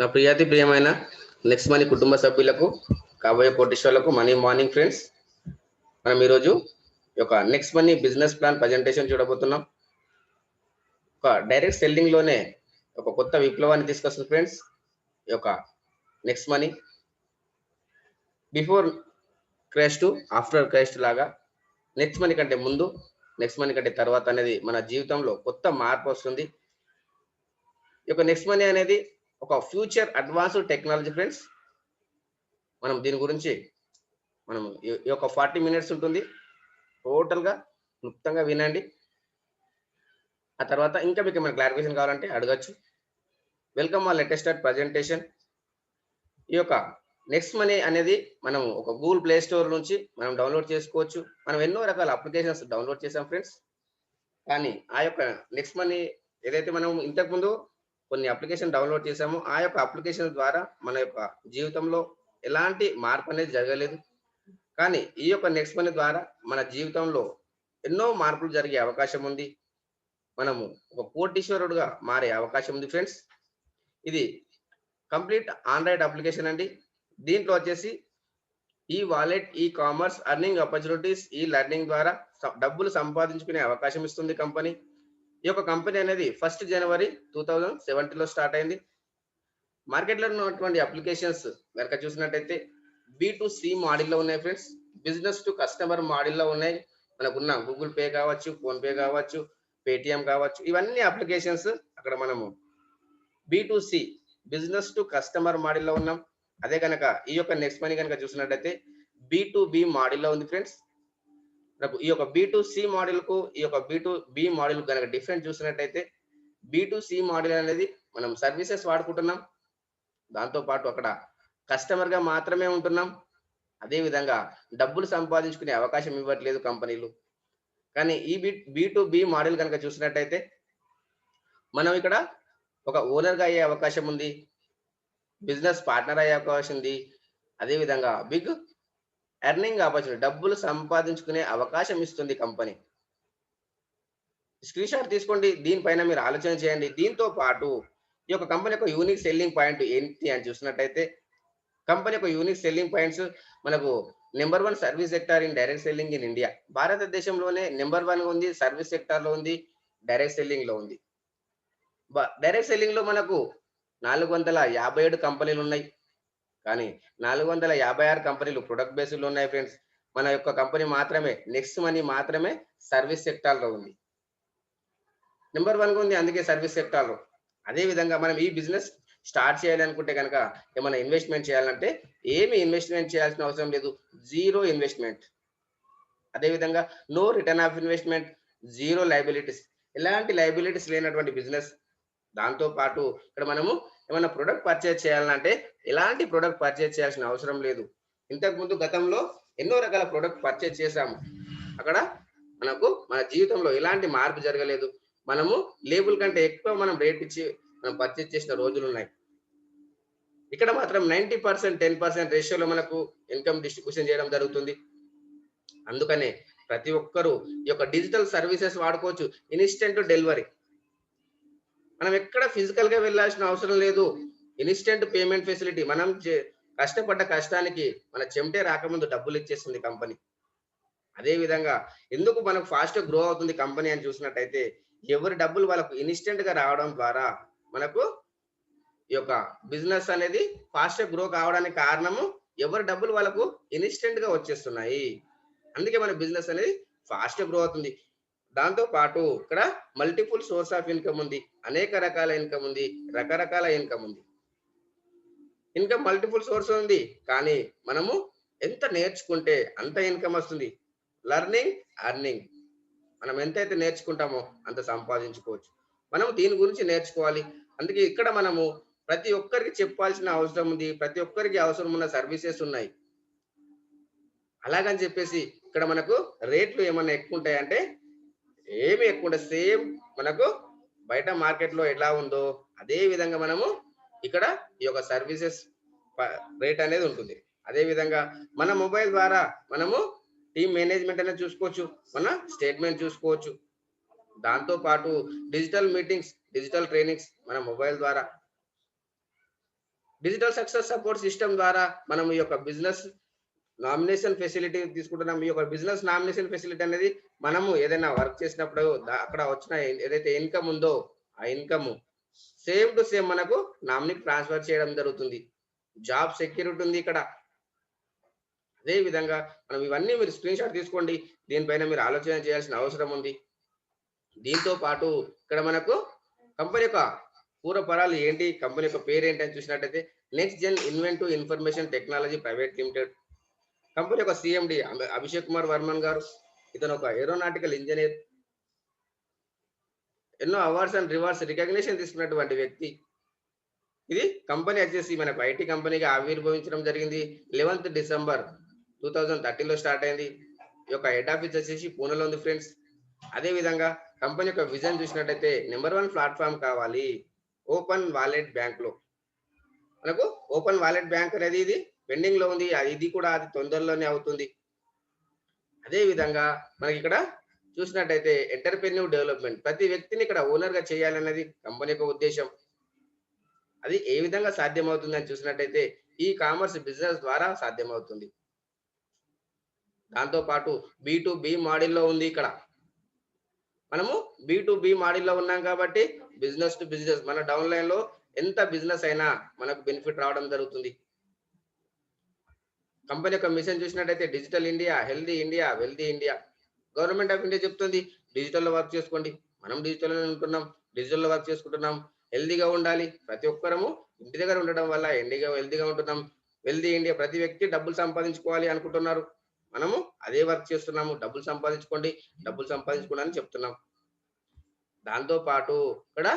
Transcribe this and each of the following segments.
నా ప్రియాతి ప్రియమైన next money కుటుంబ సభ్యులకు కాబోయే కోటీశ్వర్లకు మనీ మార్నింగ్ ఫ్రెండ్స్. మనం ఈరోజు ఈ యొక్క next money business plan presentation చూడబోతున్నాం. ఒక డైరెక్ట్ సెల్లింగ్ లోనే ఒక కొత్త విప్లవాన్ని తీసుకొస్తుంది ఫ్రెండ్స్. ఈ యొక్క next money before crash to after crash లాగా నెక్స్ట్ మనీ కంటే ముందు, నెక్స్ట్ మనీ కంటే తర్వాత అనేది మన జీవితంలో కొత్త మార్పు వస్తుంది. ఈ యొక్క నెక్స్ట్ మనీ అనేది ఒక ఫ్యూచర్ అడ్వాన్స్డ్ టెక్నాలజీ ఫ్రెండ్స్. మనం దీని గురించి మనం ఈ యొక్క 40 మినిట్స్ ఉంటుంది. టోటల్గా క్లుప్తంగా వినండి. ఆ తర్వాత ఇంకా మీకు ఏమైనా క్లారిఫికేషన్ కావాలంటే అడగచ్చు. Welcome all latest start presentation. ఈ యొక్క నెక్స్ట్ మనీ అనేది మనం ఒక గూగుల్ ప్లే స్టోర్ నుంచి మనం డౌన్లోడ్ చేసుకోవచ్చు. మనం ఎన్నో రకాల అప్లికేషన్స్ డౌన్లోడ్ చేసాం ఫ్రెండ్స్. కానీ ఆ యొక్క నెక్స్ట్ మనీ ఏదైతే మనం ఇంతకుముందు కొన్ని అప్లికేషన్ డౌన్లోడ్ చేసామో ఆ యొక్క అప్లికేషన్ ద్వారా మన యొక్క జీవితంలో ఎలాంటి మార్పు అనేది జరగలేదు. కానీ ఈ యొక్క నెక్స్ట్ మనీ ద్వారా మన జీవితంలో ఎన్నో మార్పులు జరిగే అవకాశం ఉంది. మనము ఒక కోటీశ్వరుడుగా మారే అవకాశం ఉంది ఫ్రెండ్స్. ఇది కంప్లీట్ ఆండ్రాయిడ్ అప్లికేషన్ అండి. దీంట్లో వచ్చేసి ఈ wallet, e commerce, earning opportunities, ఈ లెర్నింగ్ ద్వారా డబ్బులు సంపాదించుకునే అవకాశం ఇస్తుంది కంపెనీ. ఈ యొక్క కంపెనీ అనేది 1 జనవరి 2017లో స్టార్ట్ అయింది. మార్కెట్లో ఉన్నటువంటి అప్లికేషన్స్ కనుక చూసినట్టయితే B2C మోడల్లో ఉన్నాయి ఫ్రెండ్స్. బిజినెస్ టు కస్టమర్ మోడల్లో ఉన్నాయి. మనకున్న గూగుల్ పే కావచ్చు, ఫోన్ పే కావచ్చు, పేటిఎం కావచ్చు, ఇవన్నీ అప్లికేషన్స్ అక్కడ మనము B2C బిజినెస్ టు కస్టమర్ మోడల్లో ఉన్నాం. అదే కనుక ఈ యొక్క నెక్స్ట్ మనీ కనుక చూసినట్టయితే B2B మోడల్లో ఉంది ఫ్రెండ్స్. ఈ యొక్క B2C మోడల్ కు ఈ యొక్క B2B మోడల్ కనుక డిఫరెంట్ చూసినట్టయితే B2C మోడల్ అనేది మనం సర్వీసెస్ వాడుకుంటున్నాం. దాంతో పాటు అక్కడ కస్టమర్ గా మాత్రమే ఉంటున్నాం. అదే విధంగా డబ్బులు సంపాదించుకునే అవకాశం ఇవ్వట్లేదు కంపెనీలు. కానీ ఈ B2B మోడల్ కనుక చూసినట్టయితే మనం ఇక్కడ ఒక ఓనర్ గా అయ్యే అవకాశం ఉంది, బిజినెస్ పార్ట్నర్ అయ్యే అవకాశం ఉంది. అదే విధంగా బిగ్ ఎర్నింగ్ ఆపర్చునిటీ, డబ్బులు సంపాదించుకునే అవకాశం ఇస్తుంది కంపెనీ. స్క్రీన్ షాట్ తీసుకోండి, దీనిపైన మీరు ఆలోచన చేయండి. దీంతో పాటు ఈ యొక్క కంపెనీ యొక్క యూనిక్ సెల్లింగ్ పాయింట్ ఏంటి అని చూసినట్టయితే కంపెనీ యొక్క యూనిక్ సెల్లింగ్ పాయింట్స్ మనకు number 1 service sector in direct selling in India. భారతదేశంలోనే నెంబర్ 1 ఉంది, సర్వీస్ సెక్టార్ లో ఉంది, డైరెక్ట్ సెల్లింగ్ లో ఉంది. డైరెక్ట్ సెల్లింగ్ లో మనకు 457 కంపెనీలు ఉన్నాయి. కానీ 456 కంపెనీలు ప్రొడక్ట్ బేస్డ్ ఉన్నాయి ఫ్రెండ్స్. మన యొక్క కంపెనీ మాత్రమే నెక్స్ట్ మనీ మాత్రమే సర్వీస్ సెక్టార్ లో ఉంది. నెంబర్ 1 ఉంది, అందుకే సర్వీస్ సెక్టార్ లో. అదే విధంగా మనం ఈ బిజినెస్ స్టార్ట్ చేయాలనుకుంటే కనుక ఏమైనా ఇన్వెస్ట్మెంట్ చేయాలంటే ఏమి ఇన్వెస్ట్మెంట్ చేయాల్సిన అవసరం లేదు, జీరో ఇన్వెస్ట్మెంట్. అదే విధంగా no return of investment, zero liabilities, ఎలాంటి లయబిలిటీస్ లేనటువంటి బిజినెస్. దాంతో పాటు ఇక్కడ మనము ఏమైనా ప్రొడక్ట్ పర్చేజ్ చేయాలంటే ఎలాంటి ప్రొడక్ట్ పర్చేజ్ చేయాల్సిన అవసరం లేదు. ఇంతకు ముందు గతంలో ఎన్నో రకాల ప్రొడక్ట్ పర్చేజ్ చేసాము, అక్కడ మనకు మన జీవితంలో ఎలాంటి మార్పు జరగలేదు. మనము లేబుల్ కంటే ఎక్కువ మనం రేట్ ఇచ్చి మనం పర్చేజ్ చేసిన రోజులు ఉన్నాయి. ఇక్కడ మాత్రం 90% 10% రేషియోలో మనకు ఇన్కమ్ డిస్ట్రిబ్యూషన్ చేయడం జరుగుతుంది. అందుకనే ప్రతి ఒక్కరూ ఈ యొక్క డిజిటల్ సర్వీసెస్ వాడుకోవచ్చు. ఇన్స్టెంట్ డెలివరీ, మనం ఎక్కడ ఫిజికల్ గా వెళ్ళాల్సిన అవసరం లేదు. ఇన్స్టెంట్ పేమెంట్ ఫెసిలిటీ, మనం కష్టపడ్డ కష్టానికి మన చెమటే రాకముందు డబ్బులు ఇచ్చేస్తుంది కంపెనీ. అదే విధంగా ఎందుకు మనకు ఫాస్ట్ గ్రో అవుతుంది కంపెనీ అని చూసినట్టయితే ఎవరి డబ్బులు వాళ్ళకు ఇన్స్టెంట్ గా రావడం ద్వారా మనకు ఈ యొక్క బిజినెస్ అనేది ఫాస్ట్ గ్రో కావడానికి కారణము ఎవరి డబ్బులు వాళ్ళకు ఇన్స్టెంట్ గా వచ్చేస్తున్నాయి. అందుకే మన బిజినెస్ అనేది ఫాస్ట్ గ్రో అవుతుంది. దాంతో పాటు ఇక్కడ మల్టిపుల్ సోర్స్ ఆఫ్ ఇన్కమ్ ఉంది, అనేక రకాల ఇన్కమ్ ఉంది, రకరకాల ఇన్కమ్ ఉంది. ఇన్కమ్ మల్టిపుల్ సోర్స్ ఉంది, కానీ మనము ఎంత నేర్చుకుంటే అంత ఇన్కమ్ వస్తుంది. లర్నింగ్, అర్నింగ్, మనం ఎంతైతే నేర్చుకుంటామో అంత సంపాదించుకోవచ్చు. మనం దీని గురించి నేర్చుకోవాలి. అందుకే ఇక్కడ మనము ప్రతి ఒక్కరికి చెప్పాల్సిన అవసరం ఉంది. ప్రతి ఒక్కరికి అవసరం ఉన్న సర్వీసెస్ ఉన్నాయి. అలాగని చెప్పేసి ఇక్కడ మనకు రేట్లు ఏమన్నా ఎక్కువ ఉంటాయంటే ఏమి ఎక్కువ ఉండదు. సేమ్ మనకు బయట మార్కెట్ లో ఎలా ఉందో అదే విధంగా మనము ఇక్కడ ఈ యొక్క సర్వీసెస్ రేట్ అనేది ఉంటుంది. అదే విధంగా మన మొబైల్ ద్వారా మనము టీమ్ మేనేజ్మెంట్ అనేది చూసుకోవచ్చు, మన స్టేట్మెంట్ చూసుకోవచ్చు. దాంతో పాటు డిజిటల్ మీటింగ్స్, డిజిటల్ ట్రైనింగ్స్ మన మొబైల్ ద్వారా డిజిటల్ సక్సెస్ సపోర్ట్ సిస్టమ్ ద్వారా మనం ఈ యొక్క బిజినెస్ నామినేషన్ ఫెసిలిటీ తీసుకుంటున్నాం. ఈ యొక్క బిజినెస్ నామినేషన్ ఫెసిలిటీ అనేది మనము ఏదైనా వర్క్ చేసినప్పుడు అక్కడ వచ్చిన ఏదైతే ఇన్‌కమ్ ఉందో, ఆ ఇన్‌కమ్ సేమ్ టు సేమ్ మనకు నామినీకి ట్రాన్స్‌ఫర్ చేయడం జరుగుతుంది. జాబ్ సెక్యూరిటీ ఉంది ఇక్కడ. అదే విధంగా మనం ఇవన్నీ మీరు స్క్రీన్‌షాట్ తీసుకోండి. దీనిపైన మీరు ఆలోచన చేయాల్సిన అవసరం ఉంది. దీంతో పాటు ఇక్కడ మనకు కంపెనీ యొక్క పూర్వపరాలు ఏంటి? కంపెనీ యొక్క పేరేంటి అని చూసినట్టయితే next gen inventive information technology private limited. Company యొక్క సీఎండీ అభిషేక్ కుమార్ వర్మన్ గారు. ఇతను ఒక ఏరోనాటికల్ ఇంజినీర్. ఎన్నో అవార్డ్స్ అండ్ రివార్డ్స్ రికగ్నిషన్ తీసుకున్నటువంటి వ్యక్తి. ఇది కంపెనీ వచ్చేసి మనకు ఐటీ కంపెనీగా ఆవిర్భవించడం జరిగింది. 11th డిసెంబర్ 2013లో స్టార్ట్ అయింది. ఈ యొక్క హెడ్ ఆఫీస్ వచ్చేసి పూణేలో ఉంది ఫ్రెండ్స్. అదే విధంగా కంపెనీ యొక్క విజన్ చూసినట్టయితే నెంబర్ 1 ప్లాట్‌ఫార్మ్ కావాలి ఓపెన్ వాలెట్ బ్యాంక్‌లో. మనకు ఓపెన్ వాలెట్ బ్యాంక్ అనేది ఇది పెండింగ్‌లో ఉంది. ఇది కూడా అది తొందరలోనే అవుతుంది. అదే విధంగా మనకి ఇక్కడ చూసినట్టయితే ఎంటర్‌ప్రెన్యూర్ డెవలప్‌మెంట్. ప్రతి వ్యక్తిని ఇక్కడ ఓనర్‌గా చేయాలన్నది కంపెనీ యొక్క ఉద్దేశ్యం. అది ఏ విధంగా సాధ్యమవుతుందని చూసినట్టయితే ఈ కామర్స్ బిజినెస్ ద్వారా సాధ్యమవుతుంది. దాంతో పాటు బి మోడల్‌లో ఉంది ఇక్కడ. మనము బి మోడల్‌లో ఉన్నాం కాబట్టి బిజినెస్ టు బిజినెస్ మన డౌన్ లైన్‌లో ఎంత బిజినెస్ అయినా మనకు బెనిఫిట్ రావడం జరుగుతుంది. కంపెనీ యొక్క మిషన్ చూసినట్టయితే digital India, healthy India, wealthy India. Government of India చెప్తుంది డిజిటల్‌లో వర్క్ చేసుకోండి. మనం డిజిటల్‌లోనే ఉంటున్నాం. డిజిటల్‌లో వర్క్ చేసుకుంటున్నాం. హెల్తీగా ఉండాలి. ప్రతి ఒక్కరము ఇంటి దగ్గర ఉండడం వల్ల హెల్తీగా ఉంటున్నాం. వెల్తీ ఇండియా ప్రతి వ్యక్తి డబ్బులు సంపాదించుకోవాలి అనుకుంటున్నారు. మనము అదే వర్క్ చేస్తున్నాము. డబ్బులు సంపాదించుకోండి, డబ్బులు సంపాదించుకోండి అని చెప్తున్నాం. దాంతో పాటు ఇక్కడ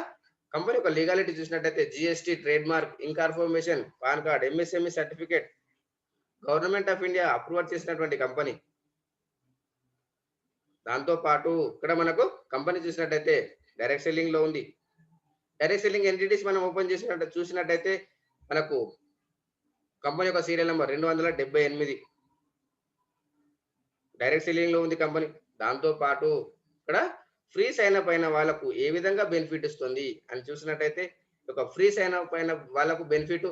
కంపెనీ యొక్క లీగాలిటీ చూసినట్టయితే GST, trade mark, incorporation, pan card, MSME certificate government of India approval చేసినటువంటి కంపెనీ. దాంతో పాటు ఇక్కడ మనకు కంపెనీ చూసినట్టయితే డైరెక్ట్ సెల్లింగ్ లో ఉంది. డైరెక్ట్ సెల్లింగ్ ఎంటిటీస్ మనం ఓపెన్ చూసినట్టయితే మనకు కంపెనీ యొక్క సీరియల్ నెంబర్ 278 డైరెక్ట్ సెల్లింగ్ లో ఉంది కంపెనీ. దాంతో పాటు ఇక్కడ ఫ్రీ సైన్ అప్ అయిన వాళ్ళకు ఏ విధంగా బెనిఫిట్ ఇస్తుంది అని చూసినట్టయితే ఒక ఫ్రీ సైన్ అప్ అయిన వాళ్ళకు benefit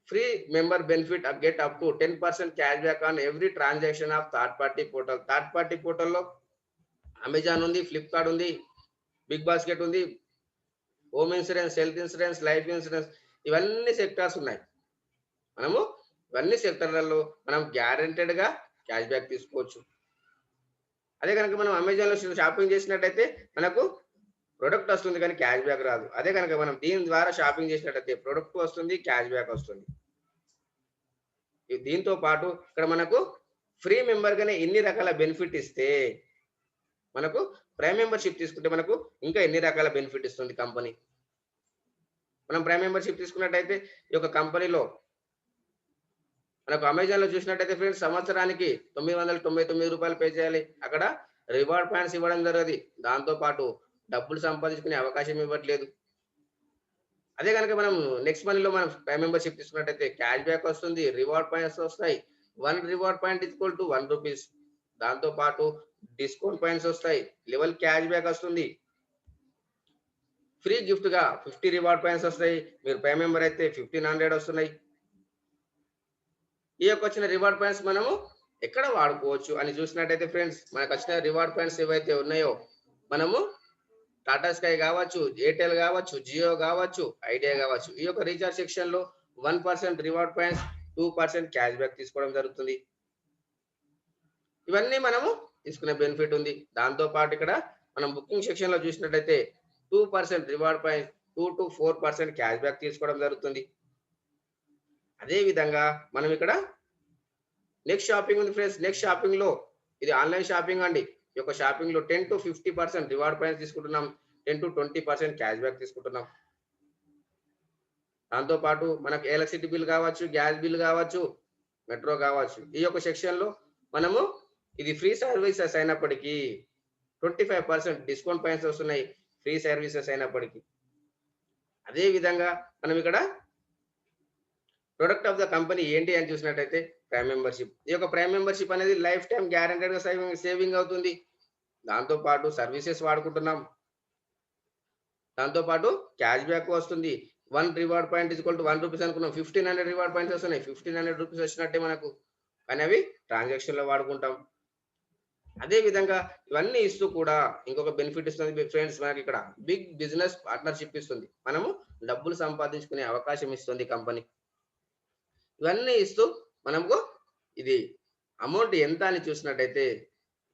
free member benefit get up to 10% cash back on every transaction of third party portal. Third party పోర్టల్లో అమెజాన్ ఉంది, ఫ్లిప్కార్ట్ ఉంది, బిగ్ బాస్కెట్ ఉంది, home insurance, health insurance, life insurance ఇవన్నీ sectors ఉన్నాయి. మనము ఇవన్నీ సెక్టార్లలో మనం గ్యారెంటెడ్ గా క్యాష్ బ్యాక్ తీసుకోవచ్చు. అదే కనుక మనం అమెజాన్ లో షాపింగ్ చేసినట్టయితే మనకు ప్రొడక్ట్ వస్తుంది కానీ క్యాష్ బ్యాక్ రాదు. అదే కనుక మనం దీని ద్వారా షాపింగ్ చేసినట్టయితే ప్రొడక్ట్ వస్తుంది, క్యాష్ బ్యాక్ వస్తుంది. దీంతో పాటు ఇక్కడ మనకు ఫ్రీ మెంబర్ గానే ఎన్ని రకాల బెనిఫిట్ ఇస్తే మనకు ప్రైమ్ మెంబర్షిప్ తీసుకుంటే మనకు ఇంకా ఎన్ని రకాల బెనిఫిట్ ఇస్తుంది కంపెనీ. మనం ప్రైమ్ మెంబర్షిప్ తీసుకున్నట్టయితే ఈ యొక్క కంపెనీలో మనకు అమెజాన్ లో చూసినట్టయితే ఫ్రెండ్స్ సంవత్సరానికి ₹999 పే చేయాలి. అక్కడ రివార్డ్ పాయింట్స్ ఇవ్వడం జరగదు. దాంతో పాటు డబ్బులు సంపాదించుకునే అవకాశం ఇవ్వట్లేదు. అదే కనుక మనం నెక్స్ట్ మనీలో మనం ప్రైమ్ మెంబర్షిప్ తీసుకున్నట్టయితే క్యాష్ బ్యాక్ వస్తుంది, రివార్డ్ పాయింట్స్ వస్తాయి. 1 రివార్డ్ పాయింట్ ఈక్వల్ టు ₹1. దాంతో పాటు డిస్కౌంట్ పాయింట్స్ వస్తాయి, లెవెల్ క్యాష్ బ్యాక్ వస్తుంది. ఫ్రీ గిఫ్ట్ గా 50 రివార్డ్ పాయింట్స్ వస్తాయి. మీరు ప్రైమ్ మెంబర్ అయితే 1500 వస్తున్నాయి. ఈ యొక్క వచ్చిన రివార్డ్ పాయింట్స్ మనము ఎక్కడ వాడుకోవచ్చు అని చూసినట్టయితే ఫ్రెండ్స్ మనకు వచ్చిన రివార్డ్ పాయింట్స్ ఏవైతే ఉన్నాయో మనము టాటా స్కై కావచ్చు, ఎయిర్టెల్ కావచ్చు, జియో కావచ్చు, ఐడియా కావచ్చు ఈ యొక్క రీఛార్జ్ సెక్షన్ లో 1% రివార్డ్ పాయింట్స్, 2% క్యాష్ బ్యాక్ తీసుకోవడం జరుగుతుంది. ఇవన్నీ మనము తీసుకునే బెనిఫిట్ ఉంది. దాంతో పాటు ఇక్కడ మనం బుకింగ్ సెక్షన్ లో చూసినట్టయితే 2% reward points, 2 to 4% cash back తీసుకోవడం జరుగుతుంది. అదే విధంగా మనం ఇక్కడ నెక్స్ట్ షాపింగ్ ఉంది ఫ్రెండ్స్. నెక్స్ట్ షాపింగ్ లో ఇది ఆన్లైన్ షాపింగ్ అండి. ఈ యొక్క షాపింగ్ లో 10 to 50% రివార్డ్ పాయింట్స్ తీసుకుంటున్నాం, 10 to 20% క్యాష్ బ్యాక్ తీసుకుంటున్నాం. దాంతో పాటు మనకు ఎలక్ట్రిసిటీ బిల్ కావచ్చు, గ్యాస్ బిల్ కావచ్చు, మెట్రో కావచ్చు ఈ యొక్క సెక్షన్ లో మనము ఇది ఫ్రీ సర్వీసెస్ అయినప్పటికీ 25% డిస్కౌంట్ పాయింట్స్ వస్తున్నాయి ఫ్రీ సర్వీసెస్ అయినప్పటికీ. అదే విధంగా మనం ఇక్కడ ప్రొడక్ట్ ఆఫ్ ద కంపెనీ ఏంటి అని చూసినట్టయితే ప్రైమ్ మెంబర్షిప్. ఈ యొక్క ప్రైమ్ మెంబర్షిప్ అనేది లైఫ్ టైం గ్యారెంటెడ్ గా సేవింగ్ అవుతుంది. దాంతో పాటు సర్వీసెస్ వాడుకుంటున్నాం. దాంతో పాటు క్యాష్ బ్యాక్ వస్తుంది. 1 reward point equal to 1 rupees అనుకున్నాం. 1500 రివార్డ్ పాయింట్స్ వస్తున్నాయి. 1500 రూపీస్ వచ్చినట్టే మనకు. కానీ అవి ట్రాన్సాక్షన్‌లో వాడుకుంటాం. అదే విధంగా ఇవన్నీ ఇస్తూ కూడా ఇంకొక బెనిఫిట్ ఇస్తుంది ఫ్రెండ్స్ మనకిక్కడ. బిగ్ బిజినెస్ పార్ట్నర్‌షిప్ ఇస్తుంది. మనము డబ్బులు సంపాదించుకునే అవకాశం ఇస్తుంది కంపెనీ. ఇవన్నీ ఇస్తూ మనకు ఇది అమౌంట్ ఎంత అని చూసినట్టయితే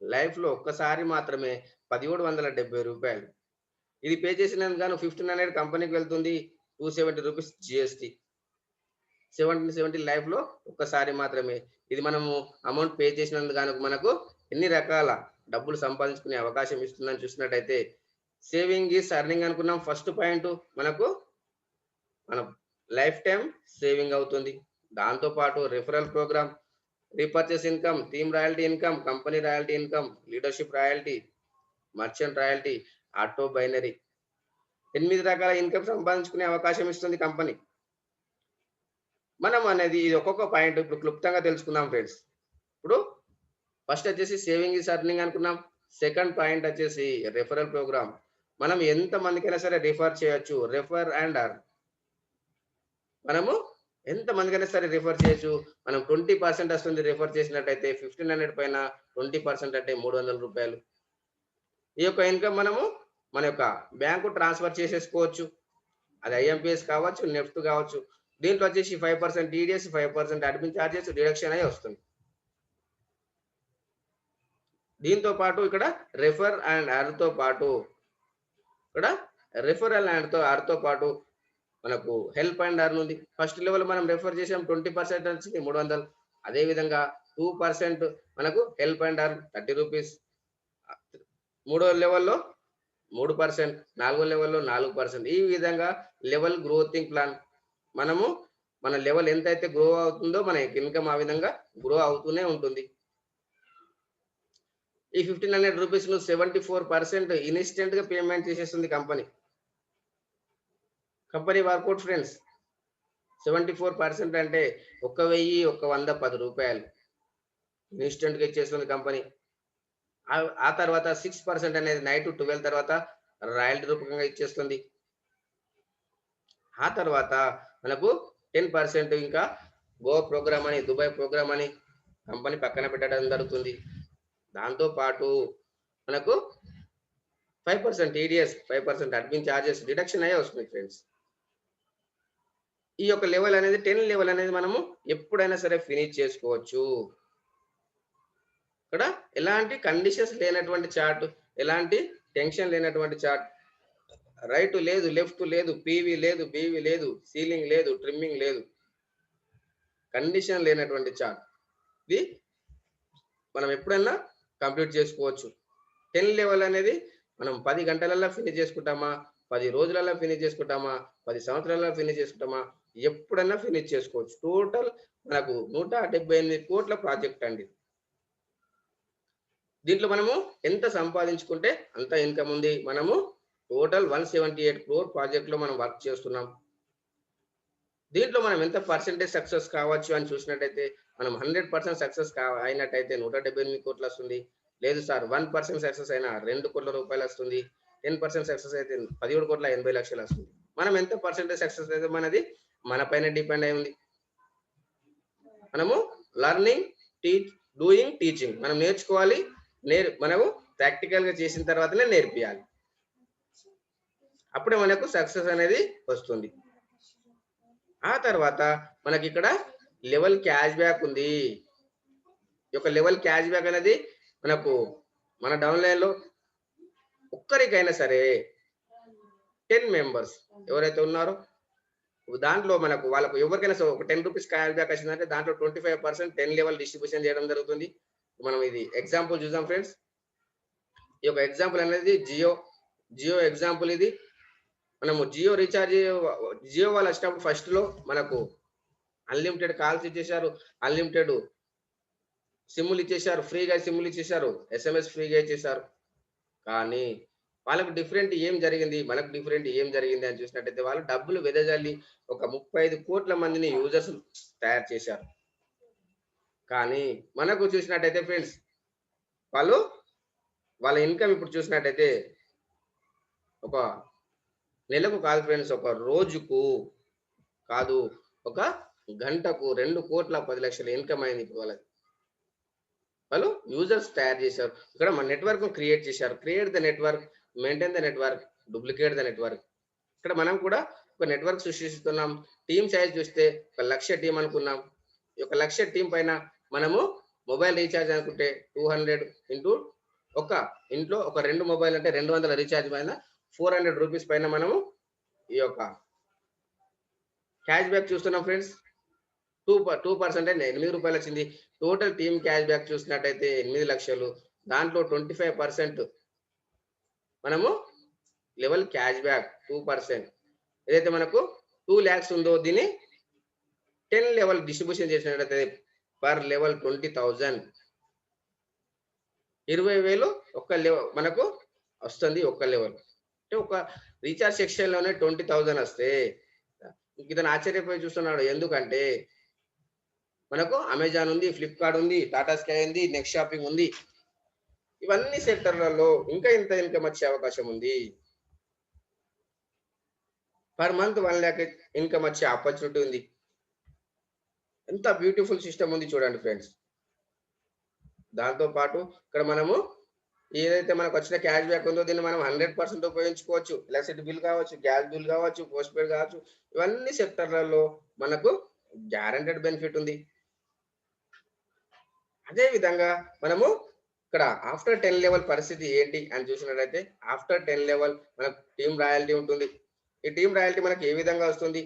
లైఫ్‌లో ఒక్కసారి మాత్రమే రూ. 1770. ఇది పే చేసినందుకు గాను 1500 కంపెనీకి వెళ్తుంది. రూ. 270 జీఎస్టీ. 70 లైఫ్‌లో ఒక్కసారి మాత్రమే. ఇది మనము అమౌంట్ పే చేసినందుకు గాను మనకు ఎన్ని రకాల డబ్బులు సంపాదించుకునే అవకాశం ఇస్తుందని చూసినట్టయితే సేవింగ్ ఈస్ ఎర్నింగ్ అనుకున్నాం. ఫస్ట్ పాయింట్ మనకు మన లైఫ్ టైమ్ సేవింగ్ అవుతుంది. దాంతో పాటు referral programme, repurchase income, theme royalty income, company royalty income, leadership royalty, merchant royalty, auto binary 8 రకాల ఇన్కమ్ సంపాదించుకునే అవకాశం ఇస్తుంది కంపెనీ. మనం అనేది ఇది ఒక్కొక్క పాయింట్ ఇప్పుడు క్లుప్తంగా తెలుసుకుందాం ఫ్రెండ్స్. ఇప్పుడు ఫస్ట్ వచ్చేసి సేవింగ్ ఈస్ ఎర్నింగ్ అనుకున్నాం. సెకండ్ పాయింట్ వచ్చేసి రిఫరల్ ప్రోగ్రామ్. మనం ఎంత మందికైనా సరే రిఫర్ చేయొచ్చు. Refer and earn. మనము ఎంత మందికైనా సరే రిఫర్ చేయొచ్చు. మనం 20% వస్తుంది రిఫర్ చేసినట్టయితే 1500 పైన 20% అంటే రూ. 300. ఈ యొక్క ఇన్కమ్ మనము మన యొక్క బ్యాంకు ట్రాన్స్ఫర్ చేసేసుకోవచ్చు. అది ఐఎంపీఎస్ కావచ్చు, నెఫ్ట్ కావచ్చు. దీంట్లో వచ్చేసి 5% టీడీఎస్, 5% అడ్మిన్ చార్జెస్ డిడక్షన్ అయ్యి వస్తుంది. దీంతో పాటు ఇక్కడ రిఫర్ అండ్ ఎర్న్‌తో పాటు ఇక్కడ రిఫరల్ అండ్ ఎర్న్‌తో పాటు మనకు హెల్ప్ అండ్ ఎర్న్ ఉంది. ఫస్ట్ లెవెల్ మనం రిఫర్ చేసాం 20% వచ్చింది 300. అదే విధంగా 2% మనకు హెల్ప్ అండ్ ఎర్న్ రూ. 30. మూడో లెవెల్‌లో 3%, నాలుగో లెవెల్‌లో 4%. ఈ విధంగా లెవెల్ గ్రోతింగ్ ప్లాన్. మనము మన లెవెల్ ఎంతైతే గ్రో అవుతుందో మన ఇన్కమ్ ఆ విధంగా గ్రో అవుతూనే ఉంటుంది. ఈ రూ. 1500ను 74% ఇన్‌స్టంట్‌గా పేమెంట్ చేసేస్తుంది కంపెనీ. కంపెనీ వర్కౌట్ ఫ్రెండ్స్ 74% అంటే 1,110 ఇన్‌స్టంట్‌గా ఇచ్చేస్తుంది కంపెనీ. ఆ తర్వాత 6% అనేది నైట్ 12 తర్వాత రాయల్టీ రూపకంగా ఇచ్చేస్తుంది. ఆ తర్వాత మనకు 10% ఇంకా గోవా ప్రోగ్రామ్ అని, దుబాయ్ ప్రోగ్రామ్ అని కంపెనీ పక్కన పెట్టడం జరుగుతుంది. దాంతో పాటు మనకు 5% టీడీఎస్, 5% అడ్మిన్ చార్జెస్ డిడక్షన్ అయ్యే వస్తుంది ఫ్రెండ్స్. ఈ యొక్క లెవెల్ అనేది 10 లెవెల్ అనేది మనము ఎప్పుడైనా సరే ఫినిష్ చేసుకోవచ్చు. ఇక్కడ ఎలాంటి కండిషన్స్ లేనటువంటి చార్ట్, ఎలాంటి టెన్షన్ లేనటువంటి చార్ట్. రైట్ లేదు, లెఫ్ట్ లేదు, పీవీ లేదు, బీవీ లేదు, సీలింగ్ లేదు, ట్రిమ్మింగ్ లేదు. కండిషన్ లేనటువంటి చార్ట్. ఇది మనం ఎప్పుడైనా కంప్లీట్ చేసుకోవచ్చు. 10 లెవెల్ అనేది మనం 10 గంటలలో ఫినిష్ చేసుకుంటామా, 10 రోజులలో ఫినిష్ చేసుకుంటామా, 10 సంవత్సరాలలో ఫినిష్ చేసుకుంటామా, ఎప్పుడైనా ఫినిష్ చేసుకోవచ్చు. టోటల్ మనకు 178 కోట్ల ప్రాజెక్ట్ అండి. దీంట్లో మనము ఎంత సంపాదించుకుంటే అంత ఇన్కమ్ ఉంది. మనము టోటల్ 178 క్రోర్ ప్రాజెక్ట్‌లో మనం వర్క్ చేస్తున్నాం. దీంట్లో మనం ఎంత పర్సెంటేజ్ సక్సెస్ కావచ్చు అని చూసినట్టయితే మనం 100% సక్సెస్ అయినట్టయితే 178 కోట్లు వస్తుంది. లేదు సార్ 1% సక్సెస్ అయినా 2 కోట్ల రూపాయలు వస్తుంది. 10% సక్సెస్ అయితే 17,80,00,000 వస్తుంది. మనం ఎంత పర్సెంటేజ్ సక్సెస్ అయితే మనది మన పైన డిపెండ్ అయి ఉంది. మనము లెర్నింగ్, డూయింగ్, టీచింగ్. మనం నేర్చుకోవాలి. మనము ప్రాక్టికల్‌గా చేసిన తర్వాతనే నేర్పియాలి. అప్పుడే మనకు సక్సెస్ అనేది వస్తుంది. ఆ తర్వాత మనకిక్కడ లెవెల్ క్యాష్ బ్యాక్ ఉంది. ఈ యొక్క లెవెల్ క్యాష్ బ్యాక్ అనేది మనకు మన డౌన్‌లైన్‌లో ఒక్కరికైనా సరే 10 మెంబర్స్ ఎవరైతే ఉన్నారో దాంట్లో మనకు వాళ్ళకు ఎవరికైనా సరే ఒక రూ. 10 క్యాష్ బ్యాక్ వచ్చిందంటే దాంట్లో 25% 10 లెవెల్ డిస్ట్రిబ్యూషన్ చేయడం జరుగుతుంది. మనం ఇది ఎగ్జాంపుల్ చూద్దాం ఫ్రెండ్స్. ఈ యొక్క ఎగ్జాంపుల్ అనేది జియో ఎగ్జాంపుల్ ఇది. మనము జియో రీచార్జ్ జియో వాళ్ళు వచ్చినప్పుడు ఫస్ట్‌లో మనకు అన్‌లిమిటెడ్ కాల్స్ ఇచ్చేశారు. అన్‌లిమిటెడ్ సిమ్‌లు ఇచ్చేశారు. ఫ్రీగా సిమ్‌లు ఇచ్చేశారు. ఎస్ఎంఎస్ ఫ్రీగా ఇచ్చేశారు. కానీ వాళ్ళకు డిఫరెంట్ ఏం జరిగింది? మనకు డిఫరెంట్ ఏం జరిగింది అని చూసినట్టయితే వాళ్ళు డబ్బులు వెదజల్లి ఒక 35 కోట్ల మందిని యూజర్స్ తయారు చేశారు. కానీ మనకు చూసినట్టయితే ఫ్రెండ్స్ వాళ్ళ ఇన్కమ్ ఇప్పుడు చూసినట్టయితే ఒక నెలకు కాదు ఫ్రెండ్స్, ఒక రోజుకు కాదు, ఒక గంటకు 2,10,00,000 ఇన్‌కమ్ అయింది ఇప్పుడు వాళ్ళకి. వాళ్ళు యూజర్స్ తయారు చేశారు. ఇక్కడ మన నెట్వర్క్‌ని క్రియేట్ చేశారు. Create the network, maintain the network, duplicate the network. ఇక్కడ మనం కూడా ఒక నెట్వర్క్ సృష్టిస్తున్నాం. టీమ్ సైజ్ చూస్తే 1,00,000 టీమ్ అనుకున్నాం. ఈ 1,00,000 టీమ్ పైన మనము మొబైల్ రీచార్జ్ అనుకుంటే 200 ఇంటూ ఒక ఇంట్లో ఒక 2 మొబైల్ అంటే 200 రీచార్జ్ పైన ₹400 పైన మనము ఈ యొక్క క్యాష్ బ్యాక్ చూస్తున్నాం ఫ్రెండ్స్. 2% అంటే ₹8 వచ్చింది. టోటల్ టీమ్ క్యాష్ బ్యాక్ చూసినట్టయితే 8,00,000. దాంట్లో 25% మనము లెవెల్ క్యాష్ బ్యాక్ 2%. ఏదైతే మనకు 2,00,000 ఉందో దీన్ని 10 లెవెల్ డిస్ట్రిబ్యూషన్ చేసినట్టయితే పర్ లెవెల్ 20,000. 20,000 మనకు వస్తుంది ఒక్క లెవెల్. అంటే ఒక రీచార్జ్ సెక్షన్‌లోనే 20,000 వస్తే ఇతను ఆశ్చర్యపోయి చూస్తున్నాడు. ఎందుకంటే మనకు అమెజాన్ ఉంది, ఫ్లిప్‌కార్ట్ ఉంది, టాటా స్కై ఉంది, నెక్స్ట్ షాపింగ్ ఉంది. ఇవన్నీ సెక్టర్‌లలో ఇంకా ఇంత ఇన్‌కమ్ వచ్చే అవకాశం ఉంది. పర్ మంత్ 1,00,000 ఇన్‌కమ్ వచ్చే ఆపర్చునిటీ ఉంది. ఎంత బ్యూటిఫుల్ సిస్టమ్ ఉంది చూడండి ఫ్రెండ్స్. దాంతో పాటు ఇక్కడ మనము ఏదైతే మనకొచ్చిన క్యాష్ బ్యాక్ ఉందో దీన్ని మనం 100% ఉపయోగించుకోవచ్చు. ఎలక్ట్రిసిటీ బిల్ కావచ్చు, గ్యాస్ బిల్ కావచ్చు, పోస్ట్ పెయిడ్ కావచ్చు. ఇవన్నీ సెక్టర్‌లలో మనకు గ్యారంటీడ్ బెనిఫిట్ ఉంది. అదే విధంగా మనము ఇక్కడ ఆఫ్టర్ 10 లెవెల్ పరిస్థితి ఏంటి అని చూసినట్లయితే, ఆఫ్టర్ 10 లెవెల్ మనకు టీమ్ రాయల్టీ ఉంటుంది. ఈ టీమ్ రాయల్టీ మనకు ఏ విధంగా వస్తుంది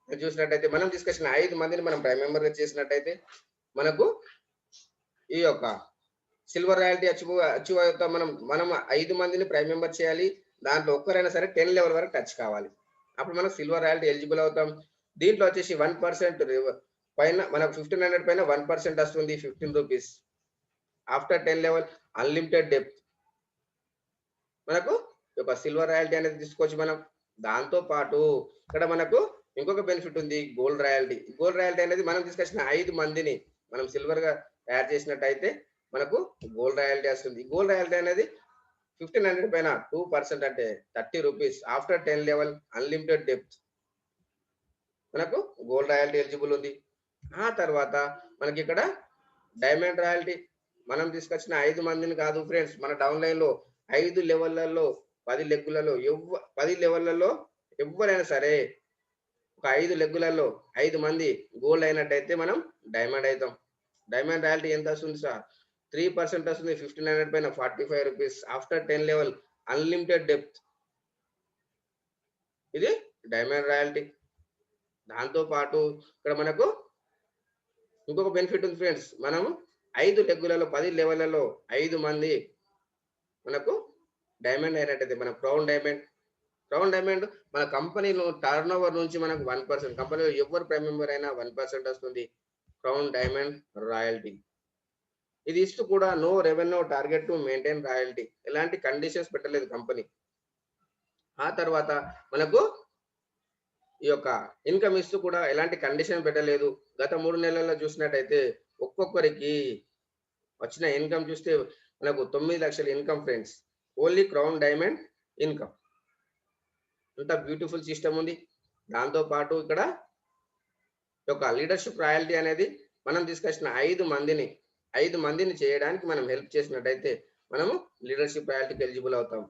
అని చూసినట్టయితే, మనం తీసుకొచ్చిన 5 మందిని మనం ప్రైమ్ మెంబర్‌గా చేసినట్టయితే మనకు ఈ యొక్క సిల్వర్ రాయల్టీ అచీవ్ అవుతాం. మనం 5 మందిని ప్రైమ్ మెంబర్ చేయాలి. దాంట్లో ఒక్కరైనా సరే 10 లెవెల్ వరకు టచ్ కావాలి. అప్పుడు మనం సిల్వర్ రాయల్టీ ఎలిజిబుల్ అవుతాం. దీంట్లో వచ్చేసి 1% పైన మనకు 1,500 పైన 1% వస్తుంది ₹15. After 10 level unlimited depth. మనకు ఒక సిల్వర్ రాయల్టీ అనేది తీసుకోవచ్చు మనం. దాంతో పాటు ఇక్కడ మనకు ఇంకొక బెనిఫిట్ ఉంది, గోల్డ్ రాయల్టీ. గోల్డ్ రాయల్టీ అనేది మనం తీసుకొచ్చిన 5 మందిని మనం సిల్వర్‌గా తయారు చేసినట్టయితే మనకు గోల్డ్ రాయల్టీ వస్తుంది. గోల్డ్ రాయల్టీ అనేది 1,500 పైన 2% అంటే ₹30. After 10 level unlimited depth. మనకు గోల్డ్ రాయల్టీ ఎలిజిబుల్ ఉంది. ఆ తర్వాత మనకిక్కడ డైమండ్ రాయల్టీ. మనం తీసుకొచ్చిన 5 మందిని కాదు ఫ్రెండ్స్, మన డౌన్‌లైన్‌లో 5 లెవెల్‌లలో 10 లెగ్గులలో 10 లెవెల్‌లలో ఎవ్వరైనా సరే ఒక 5 లెగ్గులలో 5 మంది గోల్డ్ అయినట్టయితే మనం డైమండ్ అయితాం. డైమండ్ రాయల్టీ ఎంత వస్తుంది సార్? 3% వస్తుంది. 1,500 పైన ₹45. After 10 level unlimited depth. ఇది డైమండ్ రాయల్టీ. దాంతో పాటు ఇక్కడ మనకు ఇంకొక బెనిఫిట్ ఉంది ఫ్రెండ్స్. మనము 5 లెగ్గులలో 10 లెవెల్‌లలో 5 మంది మనకు డైమండ్ అయినట్టయితే మన క్రౌన్ డైమండ్. క్రౌన్ డైమండ్ మన కంపెనీలో టర్నోవర్ నుంచి మనకు 1%, కంపెనీలో ఎవరు ప్రైమ్ మెంబర్ అయినా 1% వస్తుంది. Crown diamond royalty. ఇది ఇస్తూ కూడా no revenue target to maintain royalty. ఎలాంటి కండిషన్స్ పెట్టలేదు కంపెనీ. ఆ తర్వాత మనకు ఈ యొక్క ఇన్‌కమ్ ఇస్తూ కూడా ఎలాంటి కండిషన్ పెట్టలేదు. గత 3 నెలల్లో చూసినట్టయితే ఒక్కొక్కరికి వచ్చిన ఇన్‌కమ్ చూస్తే మనకు 9,00,000 income friends. Only crown diamond income. ఎంత బ్యూటిఫుల్ సిస్టమ్ ఉంది. దాంతో పాటు ఇక్కడ ఒక లీడర్‌షిప్ రాయల్టీ అనేది మనం తీసుకొచ్చిన 5 మందిని చేయడానికి మనం హెల్ప్ చేసినట్టయితే మనము లీడర్‌షిప్ రాయల్టీకి ఎలిజిబుల్ అవుతాం.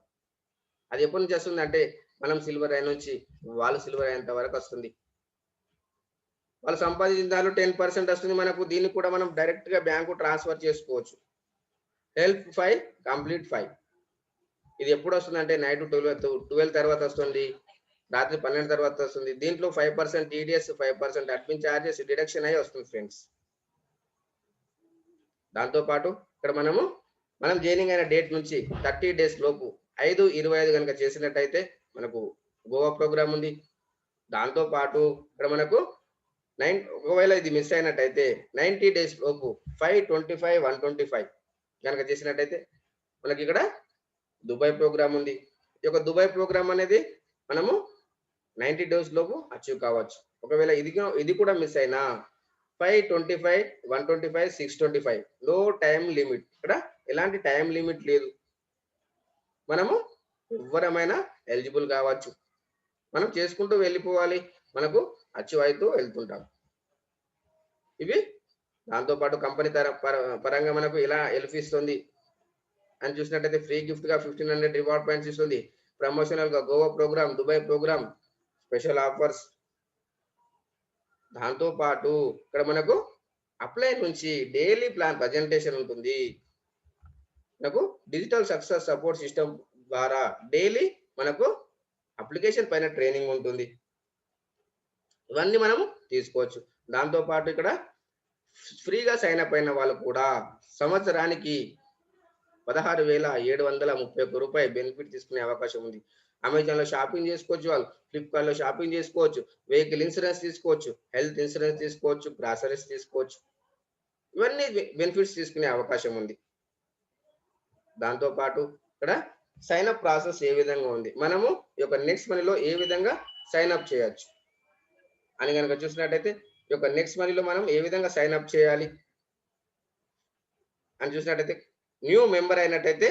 అది ఎప్పటి నుంచి వస్తుందంటే మనం సిల్వర్ అయిన నుంచి వాళ్ళు సిల్వర్ అయ్యేంత వరకు వస్తుంది. వాళ్ళు సంపాదించిన దాంట్లో 10% వస్తుంది మనకు. దీన్ని కూడా మనం డైరెక్ట్‌గా బ్యాంకు ట్రాన్స్‌ఫర్ చేసుకోవచ్చు. Help 5, complete 5. ఇది ఎప్పుడు వస్తుందంటే నైట్ 12 తర్వాత వస్తుంది. రాత్రి 12 తర్వాత వస్తుంది. దీంట్లో 5% టీడీఎస్, 5% అడ్మిన్ చార్జెస్ డిడక్షన్ అయ్యి వస్తుంది ఫ్రెండ్స్. దాంతో పాటు ఇక్కడ మనం జాయినింగ్ అయిన డేట్ నుంచి 30 డేస్ లోపు 5/25 గనుక చేసినట్టయితే మనకు గోవా ప్రోగ్రామ్ ఉంది. దాంతో పాటు ఇక్కడ మనకు ఒకవేళ ఇది మిస్ అయినట్టయితే 90 డేస్ లోపు 5/25, 125 గనుక చేసినట్టయితే మనకి ఇక్కడ దుబాయ్ ప్రోగ్రామ్ ఉంది. ఈ యొక్క దుబాయ్ ప్రోగ్రామ్ అనేది మనము 90 డేస్ లోపు అచీవ్ కావచ్చు. ఒకవేళ ఇది కూడా మిస్ అయినా 5/25, 125, 6/25 నో టైమ్ లిమిట్. ఇక్కడ ఎలాంటి టైమ్ లిమిట్ లేదు. మనము ఎవ్వరమైనా ఎలిజిబుల్ కావచ్చు. మనం చేసుకుంటూ వెళ్ళిపోవాలి. మనకు అచీవ్ అవుతూ వెళ్తుంటాం. ఇవి దాంతో పాటు కంపెనీ పరంగా మనకు ఎలా హెల్ప్ ఇస్తుంది అని చూసినట్టయితే ఫ్రీ గిఫ్ట్‌గా 1500 రివార్డ్ పాయింట్స్ ఇస్తుంది. ప్రమోషనల్‌గా Goa programme, Dubai programme, special offers. దాంతో పాటు ఇక్కడ మనకు అప్లై నుంచి డైలీ ప్లాన్ ప్రజెంటేషన్ ఉంటుంది. మనకు డిజిటల్ సక్సెస్ సపోర్ట్ సిస్టమ్ ద్వారా డైలీ మనకు అప్లికేషన్ పైన ట్రైనింగ్ ఉంటుంది. ఇవన్నీ మనము తీసుకోవచ్చు. దాంతో పాటు ఇక్కడ ఫ్రీగా సైన్ అప్ అయిన వాళ్ళు కూడా సంవత్సరానికి రూ. 16,731 బెనిఫిట్ తీసుకునే అవకాశం ఉంది. అమెజాన్‌లో షాపింగ్ చేసుకోవచ్చు వాళ్ళు. ఫ్లిప్‌కార్ట్‌లో షాపింగ్ చేసుకోవచ్చు. వెహికల్ ఇన్సూరెన్స్ తీసుకోవచ్చు. హెల్త్ ఇన్సూరెన్స్ తీసుకోవచ్చు. గ్రాసరీస్ తీసుకోవచ్చు. ఇవన్నీ బెనిఫిట్స్ తీసుకునే అవకాశం ఉంది. దాంతో పాటు ఇక్కడ సైన్ అప్ ప్రాసెస్ ఏ విధంగా ఉంది? మనము ఈ యొక్క నెక్స్ట్ మనీలో ఏ విధంగా సైన్ అప్ చేయొచ్చు అని గనక చూసినట్టయితే, ఈ యొక్క నెక్స్ట్ మనీలో మనం ఏ విధంగా సైన్ అప్ చేయాలి అని చూసినట్టయితే, న్యూ మెంబర్ అయినట్టయితే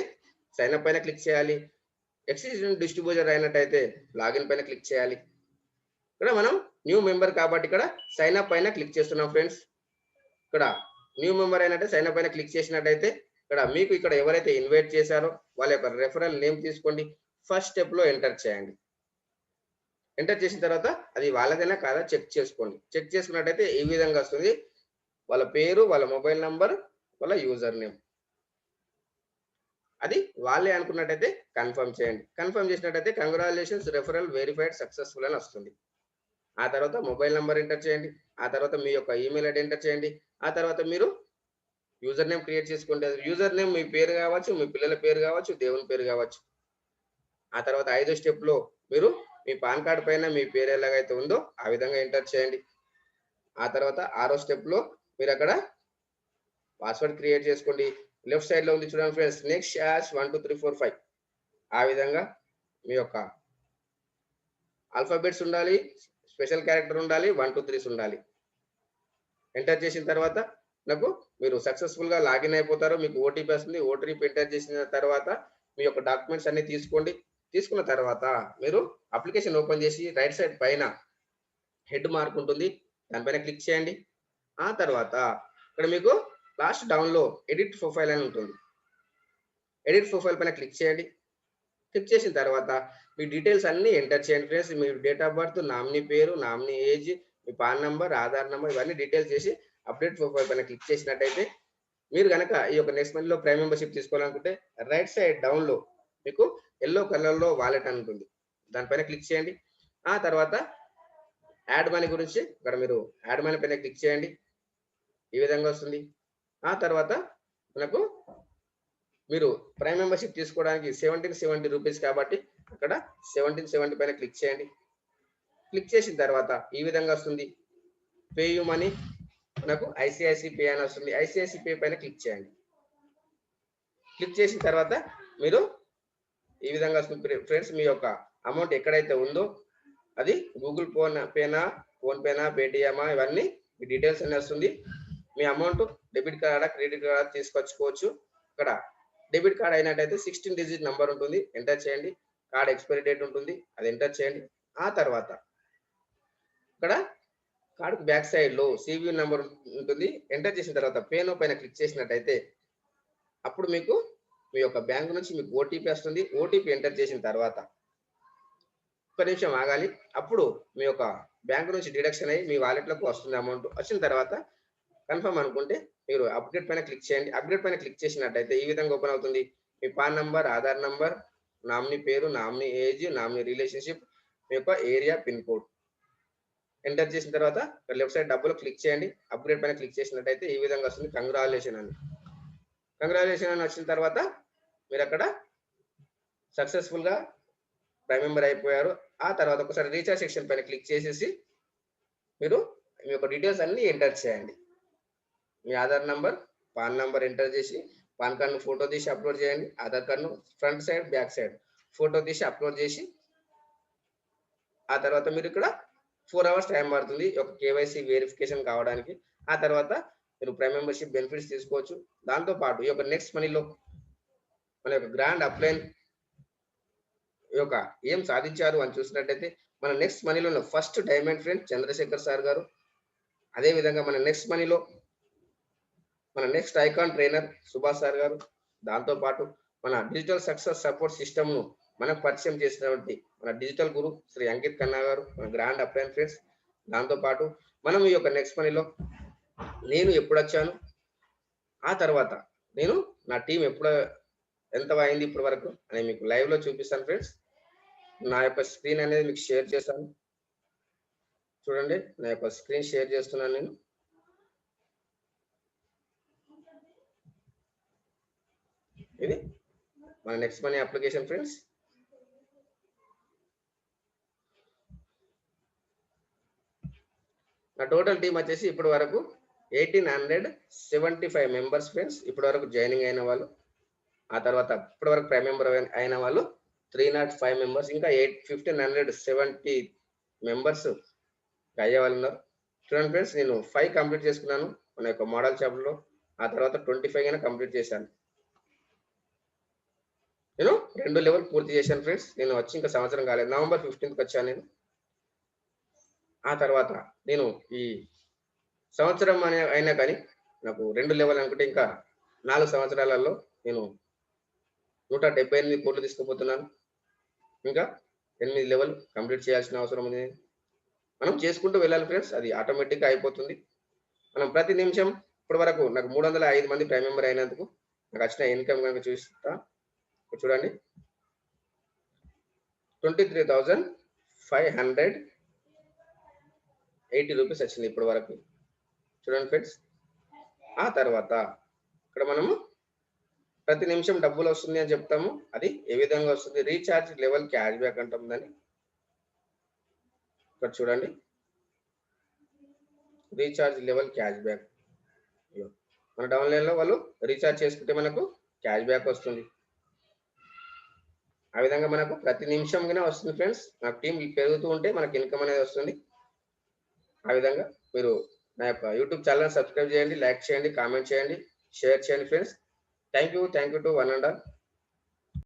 సైన్ అప్ పైన క్లిక్ చేయాలి. ఎక్సిస్టింగ్ డిస్ట్రిబ్యూటర్ అయినట్టయితే లాగిన్ పైన క్లిక్ చేయాలి. ఇక్కడ మనం న్యూ మెంబర్ కాబట్టి ఇక్కడ సైన్ అప్ పైన క్లిక్ చేస్తున్నాం ఫ్రెండ్స్. ఇక్కడ న్యూ మెంబర్ అయినట్టే సైన్ అప్ పైన క్లిక్ చేసినట్టయితే ఇక్కడ మీకు ఇక్కడ ఎవరైతే ఇన్వైట్ చేశారో వాళ్ళ యొక్క రెఫరల్ నేమ్ తీసుకోండి. ఫస్ట్ స్టెప్‌లో ఎంటర్ చేయండి. ఎంటర్ చేసిన తర్వాత అది వాళ్ళదేనా కాదా చెక్ చేసుకోండి. చెక్ చేసుకున్నట్టయితే ఈ విధంగా వస్తుంది. వాళ్ళ పేరు, వాళ్ళ మొబైల్ నంబర్, వాళ్ళ యూజర్ నేమ్. అది వాళ్ళే అనుకున్నట్టయితే కన్ఫర్మ్ చేయండి. కన్ఫర్మ్ చేసినట్టయితే కంగ్రాచ్యులేషన్స్ రెఫరల్ వెరిఫైడ్ సక్సెస్‌ఫుల్ అని వస్తుంది. ఆ తర్వాత మొబైల్ నంబర్ ఎంటర్ చేయండి. ఆ తర్వాత మీ యొక్క ఈమెయిల్ ఐడీ ఎంటర్ చేయండి. ఆ తర్వాత మీరు యూజర్ నేమ్ క్రియేట్ చేసుకోండి. యూజర్ నేమ్ మీ పేరు కావచ్చు, మీ పిల్లల పేరు కావచ్చు, దేవుని పేరు కావచ్చు. ఆ తర్వాత ఐదో స్టెప్‌లో మీరు మీ పాన్ కార్డ్ పైన మీ పేరు ఎలాగైతే ఉందో ఆ విధంగా ఎంటర్ చేయండి. ఆ తర్వాత ఆరో స్టెప్‌లో మీరక్కడ పాస్వర్డ్ క్రియేట్ చేసుకోండి. లెఫ్ట్ సైడ్‌లో ఉంది చూడండి ఫ్రెండ్స్. నెక్స్ట్ హాష్ 1, 2, 3, 4, 5 ఆ విధంగా మీ యొక్క ఆల్ఫాబెట్స్ ఉండాలి. స్పెషల్ క్యారెక్టర్ ఉండాలి. 1, 2, 3 ఉండాలి. ఎంటర్ చేసిన తర్వాత నాకు మీరు సక్సెస్‌ఫుల్‌గా లాగిన్ అయిపోతారు. మీకు ఓటీపీ వస్తుంది. ఓటీపీ ఎంటర్ చేసిన తర్వాత మీ యొక్క డాక్యుమెంట్స్ అన్నీ తీసుకోండి. తీసుకున్న తర్వాత మీరు అప్లికేషన్ ఓపెన్ చేసి రైట్ సైడ్ పైన హెడ్ మార్క్ ఉంటుంది. దానిపైన క్లిక్ చేయండి. ఆ తర్వాత ఇక్కడ మీకు లాస్ట్ డౌన్‌లో ఎడిట్ ప్రొఫైల్ అని ఉంటుంది. ఎడిట్ ప్రొఫైల్ పైన క్లిక్ చేయండి. క్లిక్ చేసిన తర్వాత మీ డీటెయిల్స్ అన్నీ ఎంటర్ చేయండి friends. Me date of birth, nominee పేరు, నామినీ ఏజ్, మీ పాన్ నంబర్, ఆధార్ నంబర్ ఇవన్నీ డీటెయిల్స్ చేసి అప్డేట్ ప్రొఫైల్ పైన క్లిక్ చేసినట్టయితే మీరు గనక ఈ యొక్క నెక్స్ట్ మంత్‌లో ప్రైమ్ మెంబర్‌షిప్ తీసుకోవాలనుకుంటే రైట్ సైడ్ డౌన్‌లో మీకు యెల్లో కలర్‌లో వాలెట్ అని ఉంటుంది. దానిపైన క్లిక్ చేయండి. ఆ తర్వాత యాడ్ మనీ గురించి ఇక్కడ మీరు యాడ్ మనీ పైన క్లిక్ చేయండి. ఈ విధంగా వస్తుంది. ఆ తర్వాత మనకు మీరు ప్రైమ్ మెంబర్‌షిప్ తీసుకోవడానికి రూ. 1770 కాబట్టి అక్కడ 1770 పైన క్లిక్ చేయండి. క్లిక్ చేసిన తర్వాత ఈ విధంగా వస్తుంది. పే యూ మనీ మనకు ఐసీఐసీ పే అని వస్తుంది. ఐసీఐసీ పే పైన క్లిక్ చేయండి. క్లిక్ చేసిన తర్వాత మీరు ఈ విధంగా వస్తుంది ఫ్రెండ్స్. మీ యొక్క అమౌంట్ ఎక్కడైతే ఉందో అది గూగుల్ పేనా, ఫోన్‌పేనా, పేటీఎమా ఇవన్నీ మీ డీటెయిల్స్ అన్నీ వస్తుంది. మీ అమౌంట్ డెబిట్ కార్డా, క్రెడిట్ కార్డా తీసుకొచ్చుకోవచ్చు. ఇక్కడ డెబిట్ కార్డ్ అయినట్టయితే 16 డిజిట్ నంబర్ ఉంటుంది. ఎంటర్ చేయండి. కార్డ్ ఎక్స్‌పైరీ డేట్ ఉంటుంది. అది ఎంటర్ చేయండి. ఆ తర్వాత ఇక్కడ కార్డ్‌కి బ్యాక్ సైడ్‌లో సీవీవీ నంబర్ ఉంటుంది. ఎంటర్ చేసిన తర్వాత పే నౌ పైన క్లిక్ చేసినట్టయితే అప్పుడు మీకు మీ యొక్క బ్యాంక్ నుంచి మీకు ఓటీపీ వస్తుంది. ఓటీపీ ఎంటర్ చేసిన తర్వాత ఒక్క నిమిషం ఆగాలి. అప్పుడు మీ యొక్క బ్యాంక్ నుంచి డిడక్షన్ అయ్యి మీ వాలెట్‌లోకి వస్తుంది అమౌంట్. వచ్చిన తర్వాత కన్ఫర్మ్ అనుకుంటే మీరు అప్‌డేట్ పైన క్లిక్ చేయండి. అప్‌డేట్ పైన క్లిక్ చేసినట్టయితే ఈ విధంగా ఓపెన్ అవుతుంది. మీ PAN number, Aadhaar number, nominee పేరు, నామినీ ఏజ్, నామినీ రిలేషన్‌షిప్, మీ యొక్క ఏరియా, పిన్ కోడ్ ఎంటర్ చేసిన తర్వాత లెఫ్ట్ సైడ్ డబ్బులు క్లిక్ చేయండి. అప్‌గ్రేడ్ పైన క్లిక్ చేసినట్టయితే ఈ విధంగా వస్తుంది. కంగ్రాచ్యులేషన్ అని. కంగ్రాచ్యులేషన్ అని వచ్చిన తర్వాత మీరక్కడ సక్సెస్‌ఫుల్‌గా ప్రైమ్ మెంబర్ అయిపోయారు. ఆ తర్వాత ఒకసారి రీచార్జ్ సెక్షన్ పైన క్లిక్ చేసేసి మీరు మీ యొక్క డీటెయిల్స్ అన్నీ ఎంటర్ చేయండి. మీ Aadhaar number, PAN number enter చేసి పాన్ కార్డ్‌ను ఫోటో తీసి అప్‌లోడ్ చేయండి. ఆధార్ కార్డ్‌ను front side, back side photo తీసి అప్‌లోడ్ చేసి ఆ తర్వాత మీరిక్కడ 4 అవర్స్ టైం పడుతుంది. ఒక కేవైసీ వెరిఫికేషన్ కావడానికి. ఆ తర్వాత మీరు ప్రైమ్ మెంబర్‌షిప్ బెనిఫిట్స్ తీసుకోవచ్చు. దాంతో పాటు ఈ యొక్క నెక్స్ట్ మనీలో మన యొక్క గ్రాండ్ అప్లైన్ ఈ యొక్క ఏం సాధించారు అని చూసినట్టయితే మన నెక్స్ట్ మనీలో first diamond friends Chandrashekar sir గారు. అదే విధంగా మన నెక్స్ట్ మనీలో మన next icon trainer Subhash sir గారు. దాంతో పాటు మన డిజిటల్ సక్సెస్ సపోర్ట్ సిస్టమ్‌ను మనకు పరిచయం చేసినటువంటి మన డిజిటల్ గురు శ్రీ అంకిత్ ఖన్నా గారు, మన గ్రాండ్ అప్లయన్స్ ఫ్రెండ్స్. దాంతో పాటు మనం ఈ యొక్క నెక్స్ట్ మనీలో నేను ఎప్పుడొచ్చాను, ఆ తర్వాత నేను నా టీమ్ ఎంత అయింది ఇప్పటి వరకు అని మీకు లైవ్‌లో చూపిస్తాను ఫ్రెండ్స్. నా యొక్క స్క్రీన్ అనేది మీకు షేర్ చేశాను. చూడండి, నా యొక్క స్క్రీన్ షేర్ చేస్తున్నాను నేను. ఇది మన నెక్స్ట్ మనీ అప్లికేషన్ ఫ్రెండ్స్. నా టోటల్ టీమ్ వచ్చేసి ఇప్పటి వరకు 1875 మెంబర్స్ ఫ్రెండ్స్. ఇప్పటి వరకు జాయినింగ్ అయిన వాళ్ళు, ఆ తర్వాత ఇప్పటి వరకు ప్రైమ్ మెంబర్ అయిన వాళ్ళు 305 మెంబర్స్, ఇంకా 1570 మెంబర్స్ అయ్యే వాళ్ళు ఉన్నారు. చూడండి ఫ్రెండ్స్, నేను 5 కంప్లీట్ చేసుకున్నాను మన యొక్క మోడల్ షాప్లో. ఆ తర్వాత 25 అయినా కంప్లీట్ చేశాను. నేను 2 లెవెల్ పూర్తి చేశాను ఫ్రెండ్స్. నేను వచ్చి ఇంకా సంవత్సరం కాలేదు, నవంబర్ 15కి వచ్చాను నేను. ఆ తర్వాత నేను ఈ సంవత్సరం అయినా కానీ నాకు 2 లెవెల్ అనుకుంటే ఇంకా 4 సంవత్సరాలలో నేను 178 కోట్లు తీసుకుపోతున్నాను. ఇంకా 8 లెవెల్ కంప్లీట్ చేయాల్సిన అవసరం ఉంది. మనం చేసుకుంటూ వెళ్ళాలి ఫ్రెండ్స్, అది ఆటోమేటిక్గా అయిపోతుంది. మనం ప్రతి నిమిషం ఇప్పటి వరకు నాకు 305 మంది ప్రైమ్ మెంబర్ అయినందుకు నాకు వచ్చిన ఇన్కమ్ కనుక చూస్తా, చూడండి 23,580 రూపీస్ వచ్చింది ఇప్పటి వరకు. చూడండి ఫ్రెండ్స్, ఆ తర్వాత ఇక్కడ మనము ప్రతి నిమిషం డబ్బులు వస్తుంది అని చెప్తాము. అది ఏ విధంగా వస్తుంది, రీఛార్జ్ లెవెల్ క్యాష్ బ్యాక్ అంటాం దాన్ని. ఇక్కడ చూడండి, రీఛార్జ్ లెవెల్ క్యాష్ బ్యాక్. మన డౌన్లైన్లో వాళ్ళు రీఛార్జ్ చేసుకుంటే మనకు క్యాష్ బ్యాక్ వస్తుంది. ఆ విధంగా మనకు ప్రతి నిమిషం కింద వస్తుంది ఫ్రెండ్స్. నాకు టీం పెరుగుతూ ఉంటే మనకి ఇన్కమ్ అనేది వస్తుంది. ఆ విధంగా మీరు నా యొక్క యూట్యూబ్ ఛానల్ సబ్స్క్రైబ్ చేయండి, లైక్ చేయండి, కామెంట్ చేయండి, షేర్ చేయండి friends. Thank you to one and all.